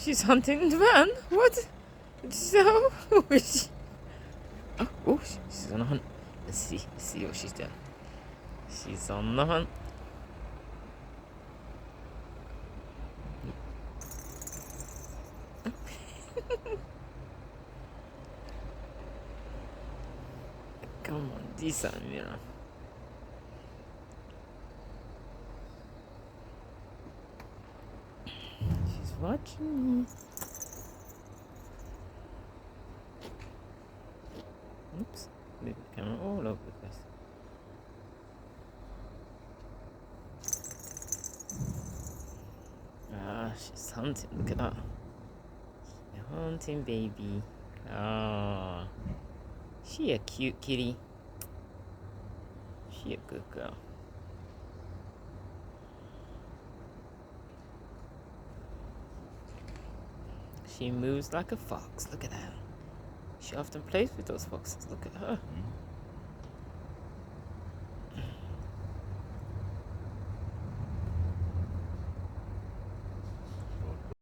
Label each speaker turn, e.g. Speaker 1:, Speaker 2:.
Speaker 1: She's hunting the man. What? So, she's on a hunt. Let's see what she's done. She's on the hunt. Come on, do something, Amirah. She's watching me. Oops, leave the camera all over the place. Ah, she's hunting. Look at that. She's hunting, baby. Ah, she a cute kitty. She a good girl. She moves like a fox. Look at her. She often plays with those foxes. Look at her.